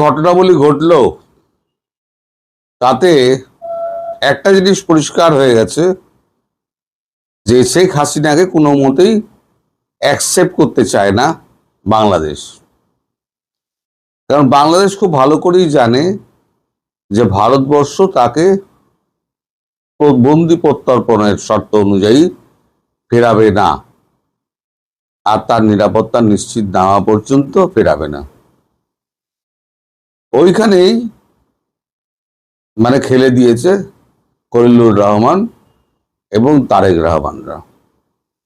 ঘটনাবলী ঘটলো, তাতে একটা জিনিস পরিষ্কার হয়ে গেছে যে শেখ হাসিনাকে কোনো মতেই অ্যাকসেপ্ট করতে চায় না বাংলাদেশ। কারণ বাংলাদেশ খুব ভালো করেই জানে যে ভারতবর্ষ তাকে বন্দি প্রত্যর্পণের শর্ত অনুযায়ী ফেরাবে না, আর তার নিরাপত্তা নিশ্চিত না হওয়া পর্যন্ত ফেরাবে না। ওইখানেই খেলে দিয়েছে খলিলুর রহমান এবং তারেক রহমানরা।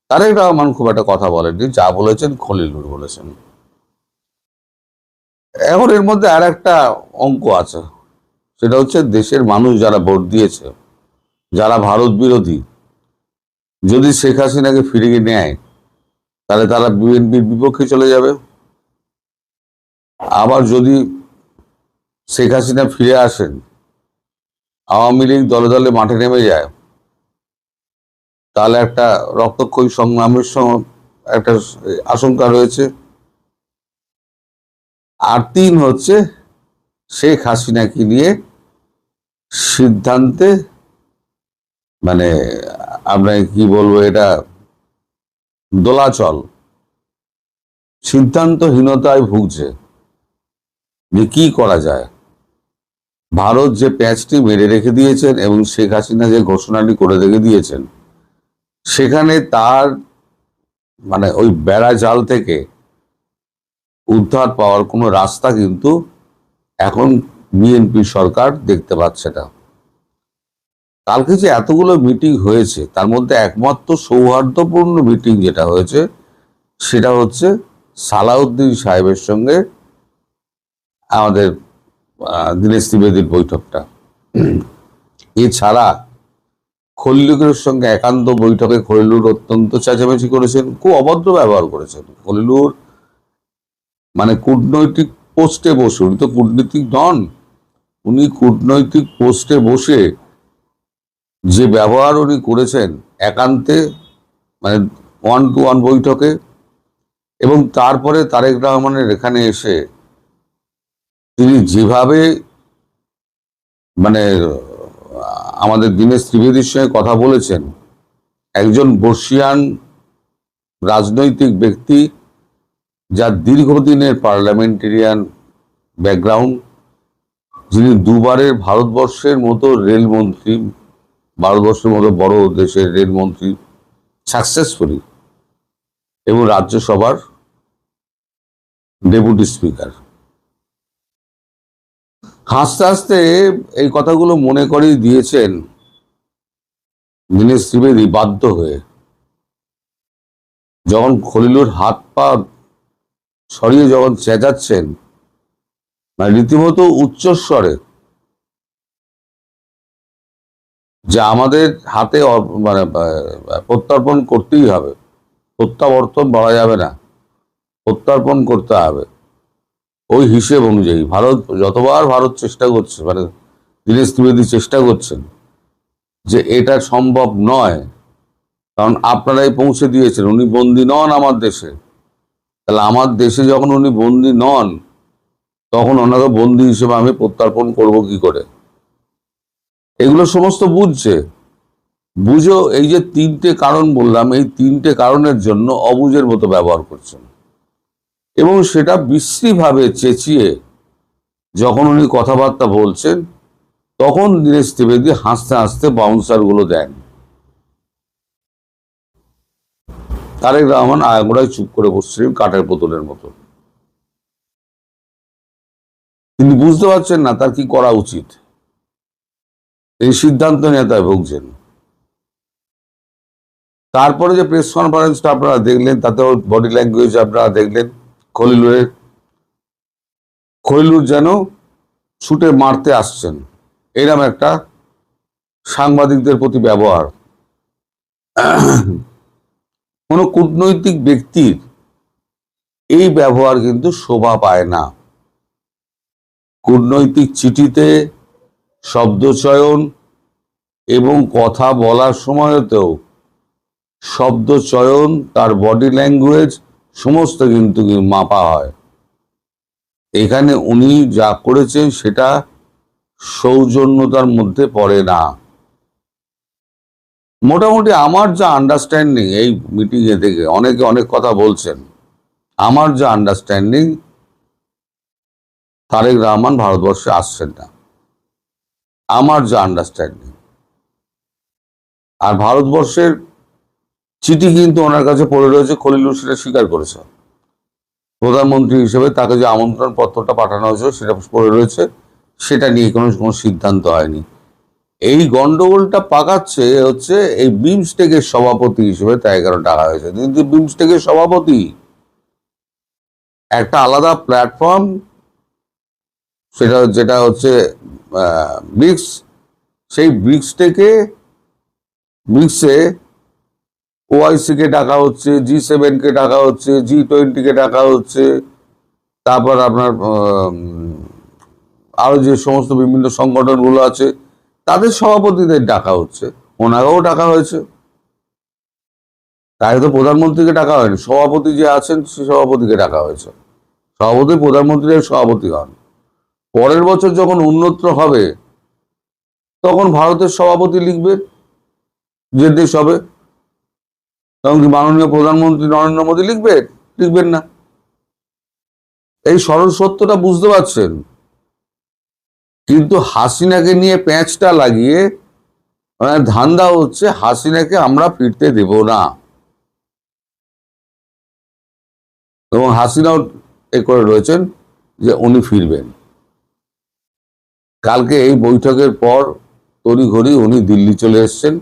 তারেক রহমান খুব একটা কথা বলেননি, যা বলেছেন খলিলুর বলেছেন। এখন এর মধ্যে আর একটা অঙ্ক আছে, সেটা হচ্ছে দেশের মানুষ যারা ভোট দিয়েছে, যারা ভারত বিরোধী, যদি শেখ হাসিনাকে ফিরিয়ে নেয় তাহলে তারা বিএনপির বিপক্ষে চলে যাবে। আবার যদি শেখ হাসিনা ফিরে আসেন, আওয়ামী লীগ দলে দলে মাঠে নেমে যায়, তাহলে একটা রক্তক্ষয়ী সংগ্রামের একটা আশঙ্কা রয়েছে। আর তিন হচ্ছে শেখ হাসিনাকে নিয়ে সিদ্ধান্তে আমরা কি বলবো, এটা দোলাচল, সিদ্ধান্তহীনতায় ভুগছে যে কি করা যায়। ভারত যে প্যাঁচটি মেরে রেখে দিয়েছেন এবং শেখ হাসিনা যে ঘোষণাটি করে রেখে দিয়েছেন, সেখানে তার ওই বেড়া জাল থেকে উদ্ধার পাওয়ার কোনো রাস্তা কিন্তু এখন বিএনপি সরকার দেখতে পাচ্ছে না। কালকে যে এতগুলো মিটিং হয়েছে, তার মধ্যে একমাত্র সৌহার্দ্যপূর্ণ মিটিং যেটা হয়েছে সেটা হচ্ছে সালাউদ্দিন সাহেবের সঙ্গে আমাদের দীনেশ ত্রিবেদীর বৈঠকটা। এছাড়া খলিলুরের সঙ্গে একান্ত বৈঠকে খলিলুর অত্যন্ত চেঁচামেচি করেছেন, খুব অভদ্র ব্যবহার করেছেন। খলিলুর কূটনৈতিক পোস্টে বসে, উনি তো কূটনীতিক নন, উনি কূটনৈতিক পোস্টে বসে যে ব্যবহার উনি করেছেন একান্তে, 1-to-1 বৈঠকে, এবং তারপরে তারেক রহমানের এখানে এসে তিনি যেভাবে আমাদের দীনেশ ত্রিবেদীর সঙ্গে কথা বলেছেন, একজন বর্ষিয়ান রাজনৈতিক ব্যক্তি যার দীর্ঘদিনের পার্লামেন্টেরিয়ান ব্যাকগ্রাউন্ড, যিনি দুবারের ভারতবর্ষের মতো রেলমন্ত্রী, ভারতবর্ষের মতো বড় দেশের রেলমন্ত্রী সাকসেসফুলি, এবং রাজ্যসভার ডেপুটি স্পিকার, হাসতে হাসতে এই কথাগুলো মনে করেই দিয়েছেন দীনেশ ত্রিবেদী বাধ্য হয়ে। যখন খলিলুর হাত পা সরিয়ে যখন চেঁচাচ্ছেন, রীতিমতো উচ্চস্বরে, যে আমাদের হাতে প্রত্যর্পণ করতেই হবে, প্রত্যাবর্তন বলা যাবে না, প্রত্যর্পণ করতে হবে, ওই হিসেব অনুযায়ী যতবার ভারত চেষ্টা করছে, দীনেশ ত্রিবেদী চেষ্টা করছেন যে এটা সম্ভব নয়, কারণ আপনারাই পৌঁছে দিয়েছেন, উনি বন্দী নন আমার দেশে, তাহলে আমার দেশে যখন উনি বন্দী নন, তখন ওনাকে বন্দী হিসেবে আমি প্রত্যর্পণ করব কি করে। এগুলো সমস্ত বুঝো এই যে তিনটে কারণ বললাম, এই তিনটে কারণের জন্য অবুঝের মতো ব্যবহার করছেন, এবং সেটা বিশ্রীভাবে চেঁচিয়ে যখন উনি কথাবার্তা বলছেন, তখন দীনেশ ত্রিবেদী হাসতে হাসতে বাউন্সার গুলো দেন। তারেক রহমান আগাগোড়ায় চুপ করে বসছিলেন কাঠের পুতুলের মতো। তিনি বুঝতে পারছেন না তার কি করা উচিত, এই সিদ্ধান্ত নেতায় ভুগছেন। তারপরে যে প্রেস কনফারেন্সটা আপনারা দেখলেন, তাতেও বডি ল্যাঙ্গুয়েজ আপনারা দেখলেন খলিলুর যেন ছুটে মারতে আসছেন, এরকম একটা সাংবাদিকদের প্রতি ব্যবহার। কোন কূটনৈতিক ব্যক্তির এই ব্যবহার কিন্তু শোভা পায় না। কূটনৈতিক চিঠিতে শব্দচয়ন এবং কথা বলার সময়তেও শব্দচয়ন, তার বডি ল্যাঙ্গুয়েজ সমস্ত কিন্তু মাপা হয়। এখানে উনি যা করেছেন সেটা সৌজন্যতার মধ্যে পড়ে না। মোটামুটি আমার যা আন্ডারস্ট্যান্ডিং, এই মিটিং এ থেকে অনেকে অনেক কথা বলছেন, আমার যা আন্ডারস্ট্যান্ডিং, তারেক রহমান ভারতবর্ষে আসছেন না, আমার যা আন্ডারস্ট্যান্ডিং। আর ভারতবর্ষের চিঠি কিন্তু ওনার কাছে পড়ে রয়েছে, খলিলুর সেটা স্বীকার করেছে। প্রধানমন্ত্রী হিসেবে তাকে যে আমন্ত্রণ পত্রটা পাঠানো হয়েছিল সেটা পড়ে রয়েছে, সেটা নিয়ে কোনো সিদ্ধান্ত হয়নি। এই গন্ডগোলটা পাকাচ্ছে হচ্ছে এই বিমস্টেকের সভাপতি হিসেবে তাই কারণ ডাকা হয়েছে। কিন্তু বিমস্টেকের সভাপতি একটা আলাদা প্ল্যাটফর্ম, যেটা হচ্ছে ব্রিক্স। সেই ব্রিক্সে ওআইসি কে ডাকা হচ্ছে, G7 কে ডাকা হচ্ছে, G20 কে ডাকা হচ্ছে, তারপর আপনার আরো যে সমস্ত বিভিন্ন সংগঠনগুলো আছে তাদের সভাপতিদের ডাকা হচ্ছে, ওনাকেও ডাকা হয়েছে। তাই তো প্রধানমন্ত্রীকে ডাকা হয়নি, সভাপতি যে আছেন সে সভাপতিকে ডাকা হয়েছে। সভাপতি প্রধানমন্ত্রীর সভাপতি হন। পরের বছর যখন উন্নত হবে তখন ভারতের সভাপতি লিখবে যে দেশ হবে, তখন কি মাননীয় প্রধানমন্ত্রী নরেন্দ্র মোদী লিখবেন না? এই সরল সত্যটা বুঝতে পারছেন? কিন্তু হাসিনাকে নিয়ে প্যাঁচটা লাগিয়ে ধান্দা হচ্ছে হাসিনাকে আমরা ফিরতে দেব না, এবং হাসিনাও এ করে রয়েছেন যে উনি ফিরবেন। কালকে এই বৈঠকের পর তড়িঘড়ি উনি দিল্লি চলে এসছেন।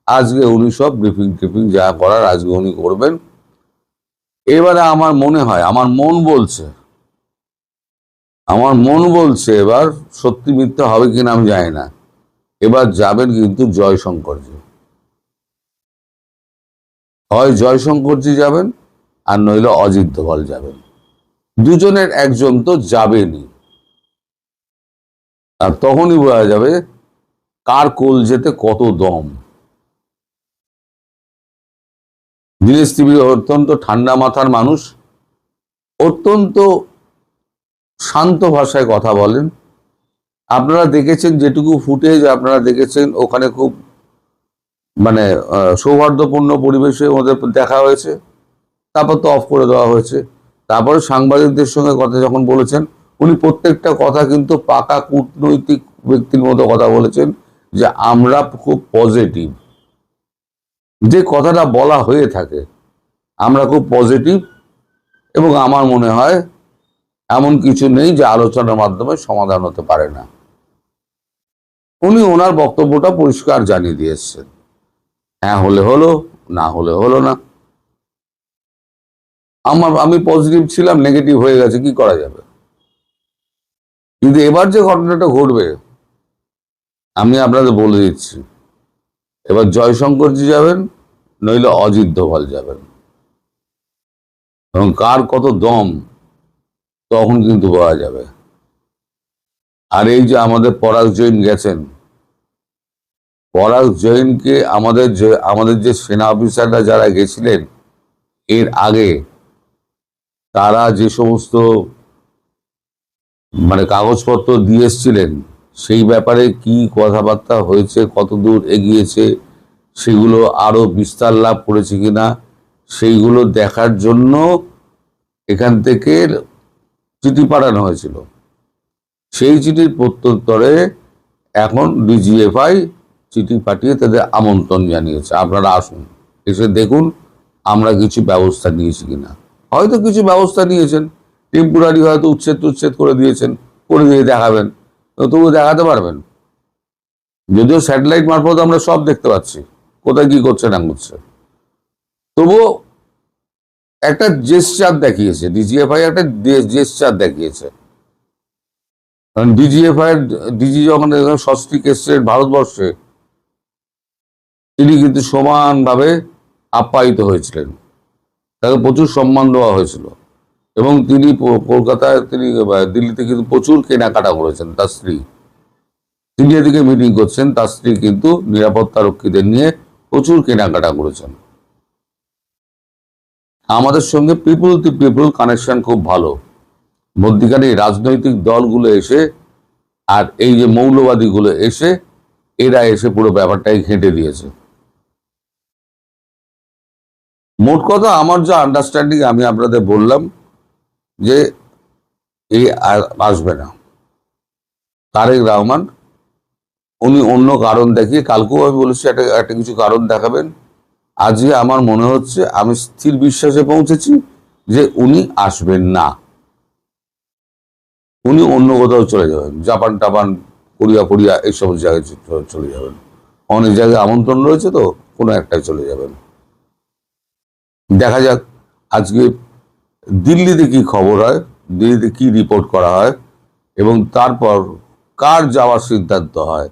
আজকে উনি সব ব্রিফিং যা করার আজকে উনি করবেন। এবারে আমার মনে হয়, আমার মন বলছে এবার সত্যি মিথ্যা হবে কিনা আমি জানি না, এবার যাবেন কিন্তু জয়শঙ্করজি। হয় জয়শঙ্করজি যাবেন আর নইলে অজিত দোভাল যাবেন, দুজনের একজন তো যাবেনই। আর তখনই বোঝা যাবে কার কোল যেতে কত দম। দীনেশ ত্রিবেদী অত্যন্ত ঠান্ডা মাথার মানুষ, অত্যন্ত শান্ত ভাষায় কথা বলেন। আপনারা দেখেছেন, যেটুকু ফুটেজ আপনারা দেখেছেন, ওখানে খুব মানে সৌহার্দ্যপূর্ণ পরিবেশে ওদের দেখা হয়েছে। তারপর তো অফ করে দেওয়া হয়েছে। তারপরে সাংবাদিকদের সঙ্গে কথা যখন বলেছেন, উনি প্রত্যেকটা কথা কিন্তু পাকা কূটনৈতিক ব্যক্তির মতো কথা বলেছেন, যে আমরা খুব পজিটিভ। যে কথাটা বলা হয়ে থাকে, আমরা খুব পজিটিভ, এবং আমার মনে হয় এমন কিছু নেই যে আলোচনার মাধ্যমে সমাধান হতে পারে না। উনি ওনার বক্তব্যটা পরিষ্কার জানিয়ে দিয়ে এসছেন, হ্যাঁ হলে হলো, না হলে হলো না। আমি পজিটিভ ছিলাম, নেগেটিভ হয়ে গেছে, কি করা যাবে? কিন্তু এবার যে ঘটনাটা ঘটবে আমি আপনাদের বলে দিচ্ছি, এবার জয়শঙ্করজি যাবেন, নইলে অজিত দোভাল যাবেন, এবং কার কত দম তখন কিন্তু বোঝা যাবে। আর এই যে আমাদের পরাগ জৈন গেছেন, পরাগ জৈনকে আমাদের যে সেনা অফিসাররা যারা গেছিলেন এর আগে, তারা যে সমস্ত কাগজপত্র দিয়ে এসছিলেন, সেই ব্যাপারে কি কথাবার্তা হয়েছে, কতদূর এগিয়েছে, সেগুলো আরো বিস্তার লাভ করেছে কিনা, সেইগুলো দেখার জন্য এখান থেকে চিঠি পাঠানো হয়েছিল। সেই চিঠির প্রত্যুত্তরে এখন ডিজিএফআই চিঠি পাঠিয়ে তাদের আমন্ত্রণ জানিয়েছে, আপনারা আসুন, এসে দেখুন আমরা কিছু ব্যবস্থা নিয়েছি কিনা। হয়তো কিছু ব্যবস্থা নিয়েছেন, টেম্পোরারি হয়তো উচ্ছেদ করে দিয়েছেন, করে দিয়ে দেখাবেন, তবু দেখাতে পারবেন? যদিও স্যাটেলাইট মারফত আমরা সব দেখতে পাচ্ছি কোথায় কি করছে না করছে, তবুও একটা জেস্চার দেখিয়েছে ডিজিএফআই, একটা জেস্চার দেখিয়েছে। কারণ ডিজিএফআই ডিজি যখন সস্ত্রীক এসছেন ভারতবর্ষে, তিনি কিন্তু সমানভাবে আপ্যায়িত হয়েছিলেন, তাকে প্রচুর সম্মান দেওয়া হয়েছিল, এবং তিনি কলকাতায়, তিনি দিল্লিতে কিন্তু প্রচুর কেনাকাটা করেছেন। তার স্ত্রী, তিনি এদিকে মিটিং করছেন, তার স্ত্রী কিন্তু নিরাপত্তা রক্ষীদের নিয়ে প্রচুর কেনাকাটা করেছেন। আমাদের সঙ্গে পিপুল টু পিপুল কানেকশন খুব ভালো। মধ্যিখানে এই রাজনৈতিক দলগুলো এসে আর এই যে মৌলবাদীগুলো এসে এরা এসে পুরো ব্যাপারটাই ঘেঁটে দিয়েছে। মোট কথা আমার যা আন্ডারস্ট্যান্ডিং আমি আপনাদের বললাম যে এই আর আসবে না তারেক রহমান। উনি অন্য কারণ দেখিয়ে, কালকেও আমি বলেছি একটা একটা কিছু কারণ দেখাবেন। আজকে আমার মনে হচ্ছে, আমি স্থির বিশ্বাসে পৌঁছেছি যে উনি আসবেন না। উনি অন্য কোথাও চলে যাবেন, জাপান টাপান, কোরিয়া ফোরিয়া এইসব জায়গায় চলে যাবেন। অনেক জায়গায় আমন্ত্রণ রয়েছে, তো কোনো একটাই চলে যাবেন। দেখা যাক আজকে দিল্লিতে কি খবর হয়, দিল্লিতে কি রিপোর্ট করা হয়, এবং তারপর কার যাওয়ার সিদ্ধান্ত হয়।